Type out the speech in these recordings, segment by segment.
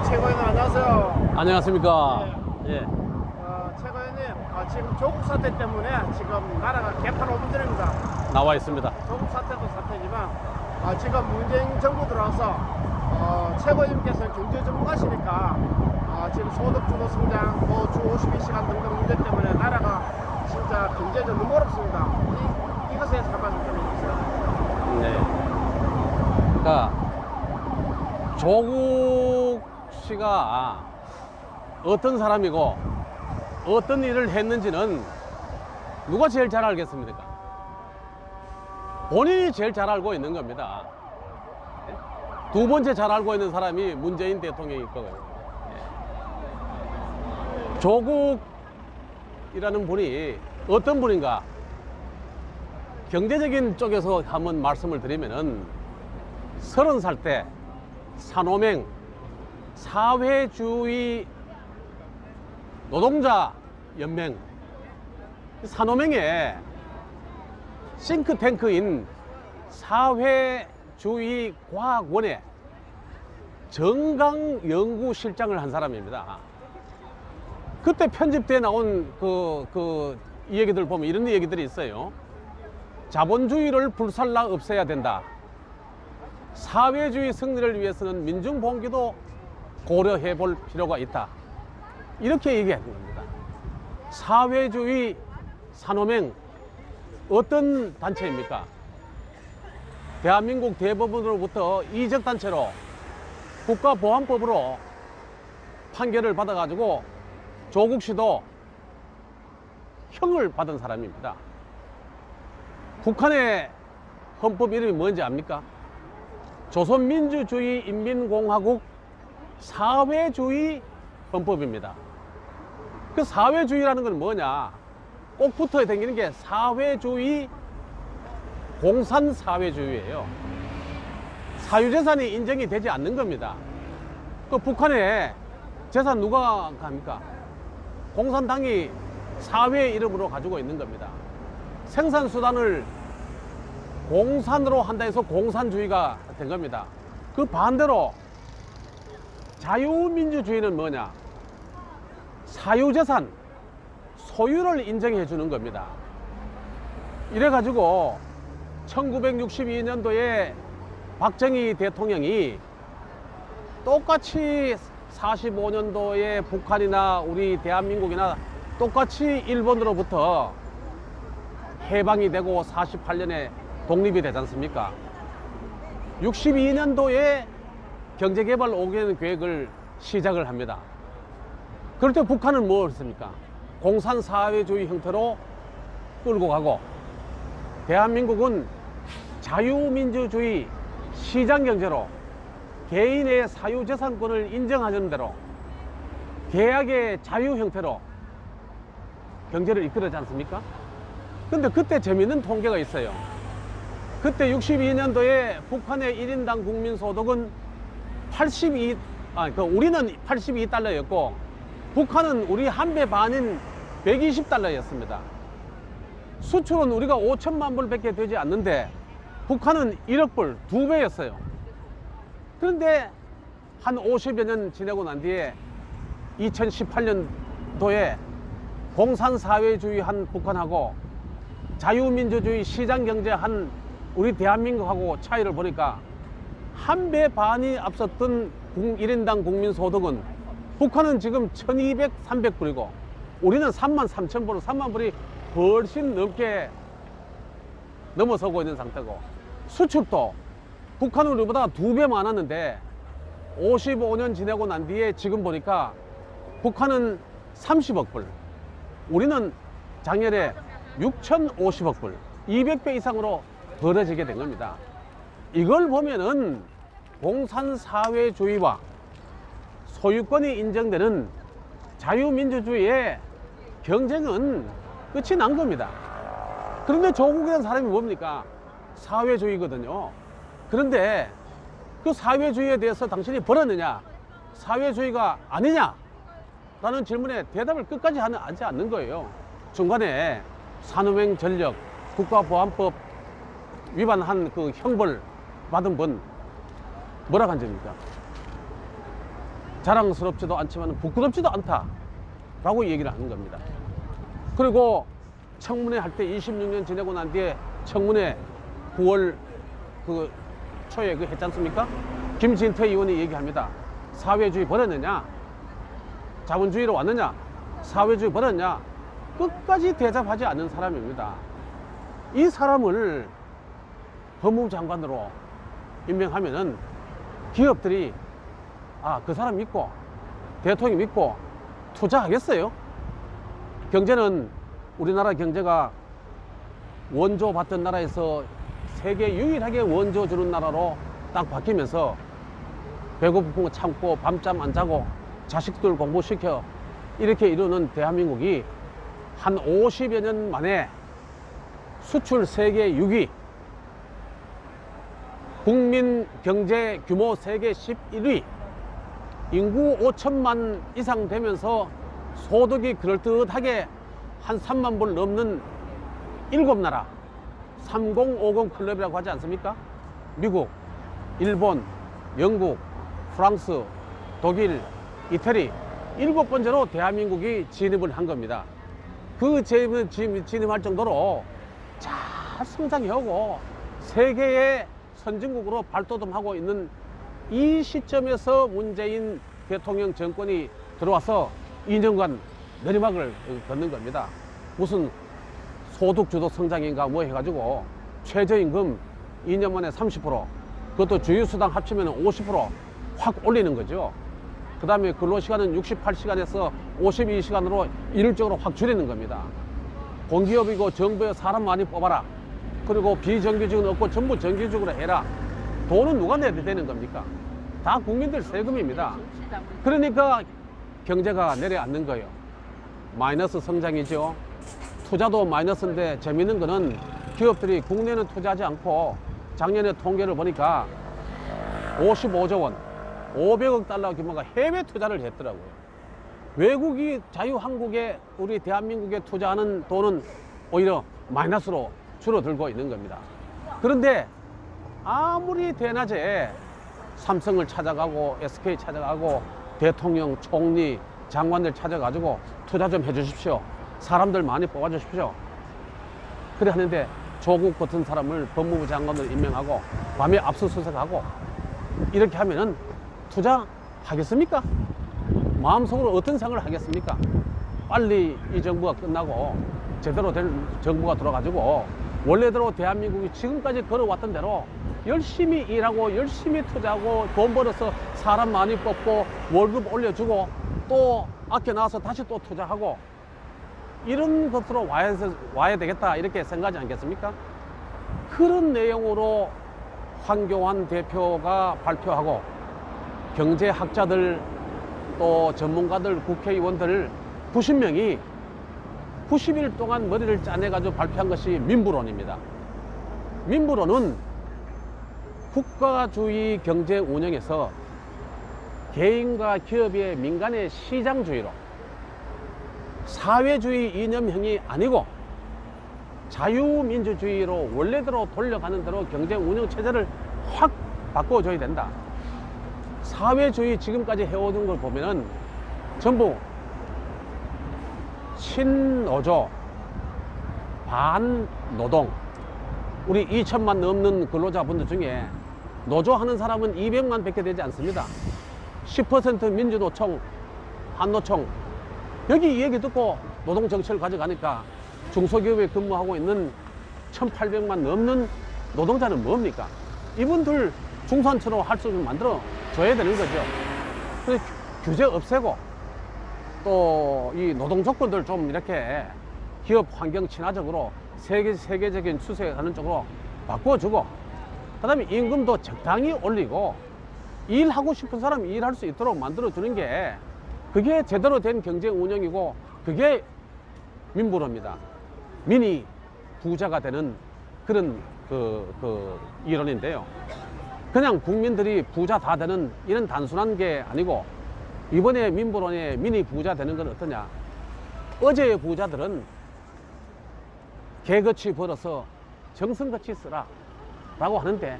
최고위원님 안녕하세요. 안녕하십니까. 네. 예. 최고위원님, 지금 조국 사태 때문에 지금 나라가 개판 5분 전입니다. 나와 있습니다. 조국 사태도 사태지만 지금 문재인 정부 들어와서 최고위원님께서는 경제 전문가시니까 지금 소득 주도 성장, 주 52시간 등등 문제 때문에 나라가 진짜 경제적으로 너무 어렵습니다. 이것에 대해서 한 말씀 좀 해주세요. 네. 그러니까 조국 씨가 어떤 사람이고 어떤 일을 했는지는 누가 제일 잘 알겠습니까? 본인이 제일 잘 알고 있는 겁니다. 두 번째 잘 알고 있는 사람이 문재인 대통령일 거고요. 조국이라는 분이 어떤 분인가? 경제적인 쪽에서 한번 말씀을 드리면은 30살 때 산호맹 사회주의 노동자 연맹 산호맹에 싱크탱크인 사회주의 과학원의 정강연구실장을 한 사람입니다. 그때 편집돼 나온 이 얘기들 보면 이런 얘기들이 있어요. 자본주의를 불살라 없애야 된다. 사회주의 승리를 위해서는 민중봉기도 고려해 볼 필요가 있다. 이렇게 얘기하는 겁니다. 사회주의 산호맹 어떤 단체입니까? 대한민국 대법원으로부터 이적단체로 국가보안법으로 판결을 받아가지고 조국 씨도 형을 받은 사람입니다. 북한의 헌법 이름이 뭔지 압니까? 조선민주주의 인민공화국 사회주의 헌법입니다. 그 사회주의라는 건 뭐냐? 꼭 붙어 다니는 게 사회주의, 공산사회주의예요. 사유재산이 인정이 되지 않는 겁니다. 그 북한에 재산 누가 갑니까? 공산당이 사회 이름으로 가지고 있는 겁니다. 생산수단을 공산으로 한다 해서 공산주의가 된 겁니다. 그 반대로 자유민주주의는 뭐냐? 사유재산, 소유를 인정해 주는 겁니다. 이래가지고 1962년도에 박정희 대통령이 똑같이 45년도에 북한이나 우리 대한민국이나 똑같이 일본으로부터 해방이 되고 48년에 독립이 되지 않습니까? 62년도에 경제개발 5개년 계획을 시작을 합니다. 그럴 때 북한은 뭐 했습니까? 공산사회주의 형태로 끌고 가고 대한민국은 자유민주주의 시장경제로 개인의 사유재산권을 인정하는 대로 계약의 자유 형태로 경제를 이끌었지 않습니까? 근데 그때 재미있는 통계가 있어요. 그때 62년도에 북한의 1인당 국민소득은 우리는 82달러였고 북한은 우리 한 배 반인 120달러였습니다. 수출은 우리가 5천만 불밖에 되지 않는데 북한은 1억 불, 2배였어요. 그런데 한 50여 년 지내고 난 뒤에 2018년도에 공산사회주의 한 북한하고 자유민주주의 시장경제 한 우리 대한민국하고 차이를 보니까 한 배 반이 앞섰던 1인당 국민소득은 북한은 지금 1200, 300불이고 우리는 33,000불, 3만불이 훨씬 넘게 넘어서고 있는 상태고 수출도 북한은 우리보다 2배 많았는데 55년 지내고 난 뒤에 지금 보니까 북한은 30억 불, 우리는 작년에 6,050억 불, 200배 이상으로 벌어지게 된 겁니다. 이걸 보면은 공산사회주의와 소유권이 인정되는 자유민주주의의 경쟁은 끝이 난 겁니다. 그런데 조국이라는 사람이 뭡니까? 사회주의거든요. 그런데 그 사회주의에 대해서 당신이 벌었느냐? 사회주의가 아니냐? 라는 질문에 대답을 끝까지 하지 않는 거예요. 중간에 산호맹 전력, 국가보안법 위반한 그 형벌 받은 분 뭐라고 한 적입니까? 자랑스럽지도 않지만 부끄럽지도 않다라고 얘기를 하는 겁니다. 그리고 청문회 할 때 26년 지내고 난 뒤에 청문회 9월 그 초에 그 했지 않습니까? 김진태 의원이 얘기합니다. 사회주의 버렸느냐? 자본주의로 왔느냐? 사회주의 버렸냐? 끝까지 대답하지 않는 사람입니다. 이 사람을 법무부 장관으로 임명하면은 기업들이 그 사람 믿고 대통령 믿고 투자하겠어요? 경제는 우리나라 경제가 원조 받던 나라에서 세계 유일하게 원조 주는 나라로 딱 바뀌면서 배고픈 거 참고 밤잠 안 자고 자식들 공부시켜 이렇게 이루는 대한민국이 한 50여 년 만에 수출 세계 6위, 국민 경제 규모 세계 11위, 인구 5천만 이상 되면서 소득이 그럴듯하게 한 3만 불 넘는 7나라 3050 클럽이라고 하지 않습니까? 미국, 일본, 영국, 프랑스, 독일, 이태리 7번째로 대한민국이 진입을 한 겁니다. 그 진입할 정도로 잘 성장해오고 세계의 선진국으로 발돋움하고 있는 이 시점에서 문재인 대통령 정권이 들어와서 2년간 내리막을 걷는 겁니다. 무슨 소득주도 성장인가 뭐 해가지고 최저임금 2년 만에 30%, 그것도 주휴수당 합치면 50% 확 올리는 거죠. 그 다음에 근로시간은 68시간에서 52시간으로 일률적으로 확 줄이는 겁니다. 공기업이고 정부에 사람 많이 뽑아라. 그리고 비정규직은 없고 전부 정규직으로 해라. 돈은 누가 내야 되는 겁니까? 다 국민들 세금입니다. 그러니까 경제가 내려앉는 거예요. 마이너스 성장이죠. 투자도 마이너스인데 재밌는 거는 기업들이 국내는 투자하지 않고 작년에 통계를 보니까 55조 원, 500억 달러 규모가 해외 투자를 했더라고요. 외국이 자유한국에 우리 대한민국에 투자하는 돈은 오히려 마이너스로 줄어들고 있는 겁니다. 그런데 아무리 대낮에 삼성을 찾아가고 SK 찾아가고 대통령, 총리, 장관들 찾아가지고 투자 좀 해주십시오. 사람들 많이 뽑아주십시오. 그래 하는데 조국 같은 사람을 법무부 장관으로 임명하고 밤에 압수수색하고 이렇게 하면은 투자하겠습니까? 마음속으로 어떤 생각을 하겠습니까? 빨리 이 정부가 끝나고 제대로 된 정부가 들어가지고 원래대로 대한민국이 지금까지 걸어왔던 대로 열심히 일하고 열심히 투자하고 돈 벌어서 사람 많이 뽑고 월급 올려주고 또 아껴 나와서 다시 또 투자하고 이런 것으로 와야 되겠다 이렇게 생각하지 않겠습니까? 그런 내용으로 황교안 대표가 발표하고 경제학자들 또 전문가들 국회의원들 90명이 90일 동안 머리를 짜내가지고 발표한 것이 민부론입니다. 민부론은 국가주의 경제 운영에서 개인과 기업의 민간의 시장주의로 사회주의 이념형이 아니고 자유민주주의로 원래대로 돌려가는 대로 경제 운영 체제를 확 바꿔줘야 된다. 사회주의 지금까지 해오던 걸 보면은 전부 친노조, 반노동, 우리 2천만 넘는 근로자분들 중에 노조하는 사람은 200만 밖에 되지 않습니다. 10% 민주노총, 한노총 여기 이 얘기 듣고 노동정책을 가져가니까 중소기업에 근무하고 있는 1,800만 넘는 노동자는 뭡니까? 이분들 중산층으로 할 수 있게 만들어 줘야 되는 거죠. 그래서 규제 없애고 또 이 노동 조건들 좀 이렇게 기업 환경 친화적으로 세계적인 추세에 가는 쪽으로 바꿔주고 그 다음에 임금도 적당히 올리고 일하고 싶은 사람이 일할 수 있도록 만들어주는 게 그게 제대로 된 경제 운영이고 그게 민부로입니다. 민이 부자가 되는 그런 이론인데요. 그냥 국민들이 부자 다 되는 이런 단순한 게 아니고 이번에 민부론에 민이 부자 되는 건 어떠냐. 어제의 부자들은 개같이 벌어서 정성같이 쓰라 라고 하는데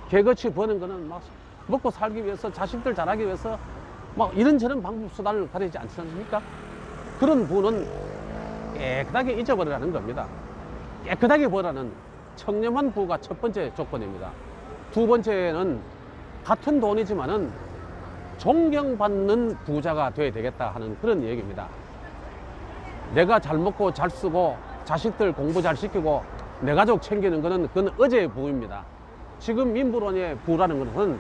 개같이 버는 거는 막 먹고 살기 위해서 자식들 자라기 위해서 막 이런저런 방법 수단을 가리지 않지 않습니까? 그런 분은 깨끗하게 잊어버리라는 겁니다. 깨끗하게 벌라는 청렴한 부가 첫 번째 조건입니다. 두 번째는 같은 돈이지만은 존경받는 부자가 돼야 되겠다 하는 그런 얘기입니다. 내가 잘 먹고 잘 쓰고 자식들 공부 잘 시키고 내 가족 챙기는 것은 그건 어제의 부입니다. 지금 민부론의 부라는 것은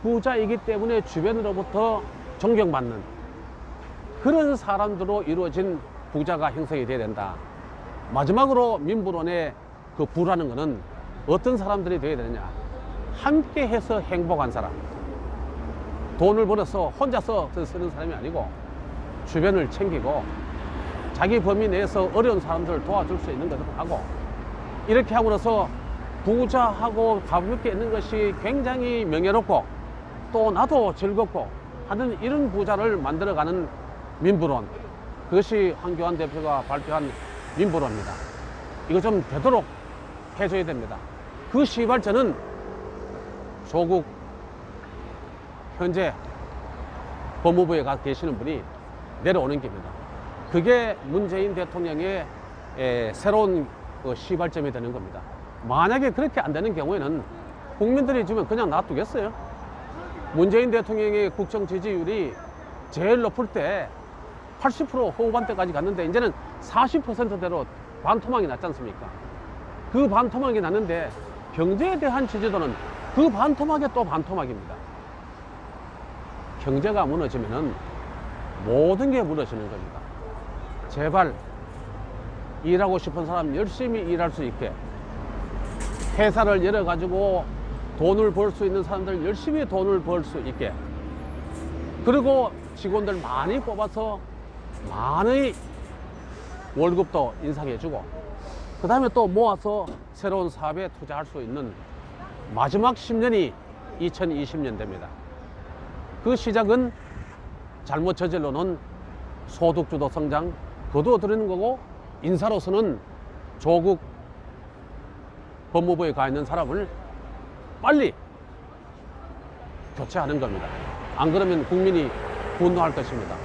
부자이기 때문에 주변으로부터 존경받는 그런 사람들로 이루어진 부자가 형성이 돼야 된다. 마지막으로 민부론의 그 부라는 것은 어떤 사람들이 돼야 되느냐. 함께 해서 행복한 사람. 돈을 벌어서 혼자서 쓰는 사람이 아니고 주변을 챙기고 자기 범위 내에서 어려운 사람들을 도와줄 수 있는 것을 하고 이렇게 하고 나서 부자하고 가볍게 있는 것이 굉장히 명예롭고 또 나도 즐겁고 하는 이런 부자를 만들어가는 민부론. 그것이 황교안 대표가 발표한 민부론입니다. 이거 좀 되도록 해줘야 됩니다. 그 시발점은 조국 현재 법무부에 가 계시는 분이 내려오는 겁니다. 그게 문재인 대통령의 새로운 시발점이 되는 겁니다. 만약에 그렇게 안 되는 경우에는 국민들이 주면 그냥 놔두겠어요? 문재인 대통령의 국정 지지율이 제일 높을 때 80% 후반대까지 갔는데 이제는 40%대로 반토막이 났지 않습니까? 그 반토막이 났는데 경제에 대한 지지도는 그 반토막에 또 반토막입니다. 경제가 무너지면은 모든 게 무너지는 겁니다. 제발 일하고 싶은 사람 열심히 일할 수 있게 회사를 열어가지고 돈을 벌 수 있는 사람들 열심히 돈을 벌 수 있게 그리고 직원들 많이 뽑아서 많이 월급도 인상해주고 그 다음에 또 모아서 새로운 사업에 투자할 수 있는 마지막 10년이 2020년대입니다. 그 시작은 잘못 저질러 놓은 소득주도 성장 거두어들이는 거고 인사로서는 조국 법무부에 가 있는 사람을 빨리 교체하는 겁니다. 안 그러면 국민이 분노할 것입니다.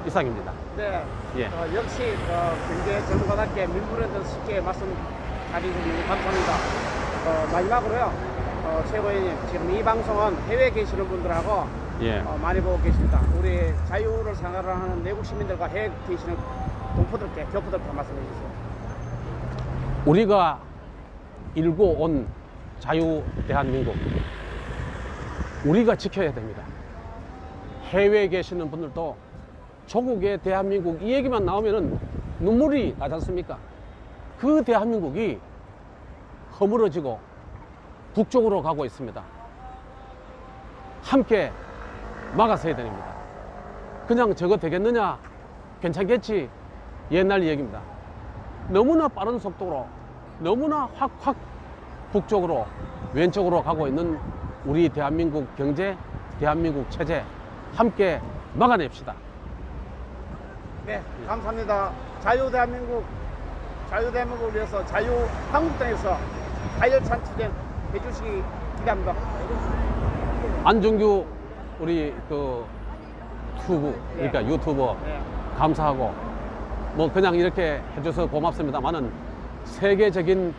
이상입니다. 네. 예. 역시 경제 전문가답게 민부론에 쉽게 말씀 잘해주셔서 감사합니다. 마지막으로요. 최고위원님 지금 이 방송은 해외에 계시는 분들하고 예. 많이 보고 계십니다. 우리 자유를 생활하는 내국 시민들과 해외에 계시는 동포들께 교포들께 말씀해 주세요. 우리가 일고 온 자유 대한민국 우리가 지켜야 됩니다. 해외에 계시는 분들도 조국의 대한민국 이 얘기만 나오면은 눈물이 나지 않습니까? 그 대한민국이 허물어지고 북쪽으로 가고 있습니다. 함께 막아서야 됩니다. 그냥 저거 되겠느냐? 괜찮겠지? 옛날 얘기입니다. 너무나 빠른 속도로 너무나 확 북쪽으로 왼쪽으로 가고 있는 우리 대한민국 경제, 대한민국 체제 함께 막아냅시다. 네, 감사합니다. 자유대한민국을 위해서 자유한국당에서 가열찬 투쟁 해주시기 기대합니다. 안중규 우리 그 튜브 그러니까 유튜버 네. 감사하고 뭐 그냥 이렇게 해줘서 고맙습니다만은 세계적인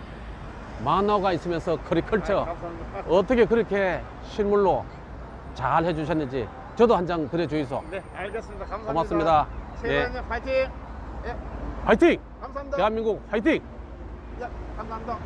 만화가 있으면서 커리컬처 감사합니다. 어떻게 그렇게 실물로 잘 해주셨는지 저도 한 장 그려주이소. 네, 알겠습니다. 감사합니다. 고맙습니다. 최고위원님 화이팅! 예, 화이팅! 감사합니다. 대한민국 화이팅! 예, 감사합니다.